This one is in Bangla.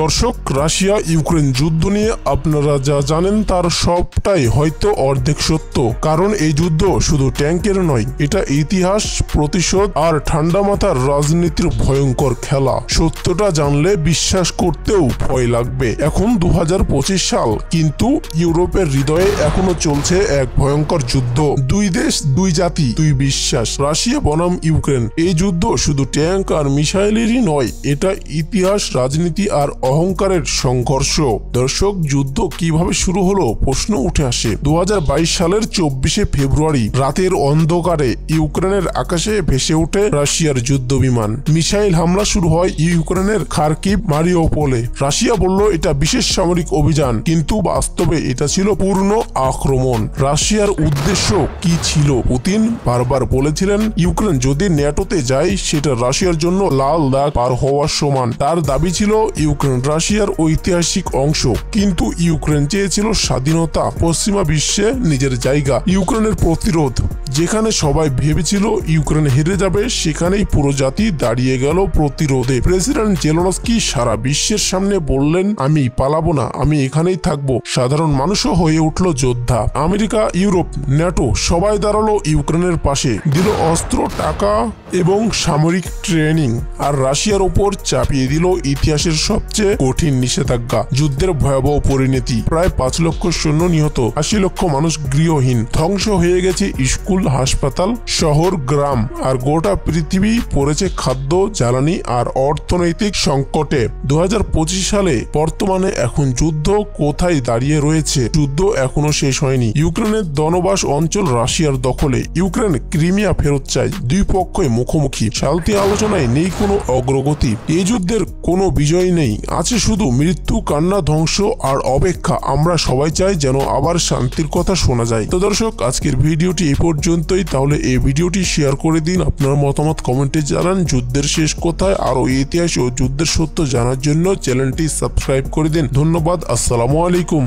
দর্শক, রাশিয়া ইউক্রেন যুদ্ধ নিয়ে আপনারা যা জানেন তার সবটাই হয়তো অর্ধেক সত্য। কারণ এই যুদ্ধ শুধু ট্যাঙ্কের নয়, এটা ইতিহাস, প্রতিশোধ আর ঠান্ডা মাথার রাজনীতির ভয়ঙ্কর খেলা। সত্যটা জানলে বিশ্বাস করতেও ভয় লাগবে। এখন 2025 সাল, কিন্তু ইউরোপের হৃদয়ে এখনো চলছে এক ভয়ঙ্কর যুদ্ধ। দুই দেশ, দুই জাতি, দুই বিশ্বাস। রাশিয়া বনাম ইউক্রেন। এই যুদ্ধ শুধু ট্যাঙ্ক আর মিসাইলেরই নয়, এটা ইতিহাস, রাজনীতি আর অহংকারের সংঘর্ষ। দর্শক, যুদ্ধ কিভাবে শুরু হলো প্রশ্ন উঠে আসে। 2022 সালের 24শে ফেব্রুয়ারি রাতের অন্ধকারে ইউক্রেনের আকাশে ভেসে ওঠে রাশিয়ার যুদ্ধ বিমান। মিসাইল হামলা শুরু হয় ইউক্রেনের খার্কিভ, মারিউপোলে। রাশিয়া বলল এটা বিশেষ সামরিক অভিযান, কিন্তু বাস্তবে এটা ছিল পূর্ণ আক্রমণ। রাশিয়ার উদ্দেশ্য কি ছিল? পুতিন বারবার বলেছিলেন ইউক্রেন যদি ন্যাটোতে যায় সেটা রাশিয়ার জন্য লাল দাগ পার হওয়ার সমান। তার দাবি ছিল ইউক্রেন রাশিয়ার ঐতিহাসিক অংশ, কিন্তু ইউক্রেন চেয়েছিল স্বাধীনতা, পশ্চিমা বিশ্বে নিজের জায়গা। ইউক্রেনের প্রতিরোধ। যেখানে সবাই ভেবেছিল ইউক্রেন হেরে যাবে, সেখানেই পুরো জাতি দাঁড়িয়ে গেল প্রতিরোধে। প্রেসিডেন্ট জেলেনস্কি সারা বিশ্বের সামনে বললেন, আমি পালাবো না, আমি এখানেই থাকবো। সাধারণ মানুষও হয়ে উঠল যোদ্ধা। আমেরিকা, ইউরোপ, ন্যাটো সবাই দাঁড়ালো ইউক্রেনের পাশে, দিল অস্ত্র, টাকা এবং সামরিক ট্রেনিং। আর রাশিয়ার ওপর চাপিয়ে দিল ইতিহাসের সবচেয়ে কঠিন নিষেধাজ্ঞা। যুদ্ধের ভয়াবহ পরিণতি। প্রায় 5 লক্ষ সৈন্য নিহত, 80 লক্ষ মানুষ গৃহহীন। ধ্বংস হয়ে গেছে স্কুল, হাসপাতাল, শহর, গ্রাম। আর গোটা পৃথিবী পড়েছে খাদ্য, জ্বালানি আর অর্থনৈতিক সংকটে। 2025 সালে বর্তমানে এখন যুদ্ধ কোথায় দাঁড়িয়ে রয়েছে? যুদ্ধ এখনো শেষ হয়নি। ইউক্রেনের দনবাস অঞ্চল রাশিয়ার দখলে। ইউক্রেন ক্রিমিয়া ফেরত চায়। দুই পক্ষই মুখোমুখি। শান্তি আলোচনায় নেই কোনো অগ্রগতি। এই যুদ্ধের কোনো বিজয় নেই, আছে শুধু মৃত্যু, কান্না, ধ্বংস আর অপেক্ষা। আমরা সবাই চাই যেন আবার শান্তির কথা শোনা যায়। তো দর্শক, আজকের ভিডিওটি এই পর্যন্তই। তাহলে এই ভিডিওটি শেয়ার করে দিন, আপনার মতামত কমেন্টে জানান। যুদ্ধের শেষ কোথায় আরো ইতিহাস ও যুদ্ধের সত্য জানার জন্য চ্যানেলটি সাবস্ক্রাইব করে দিন। ধন্যবাদ। আসসালামু আলাইকুম।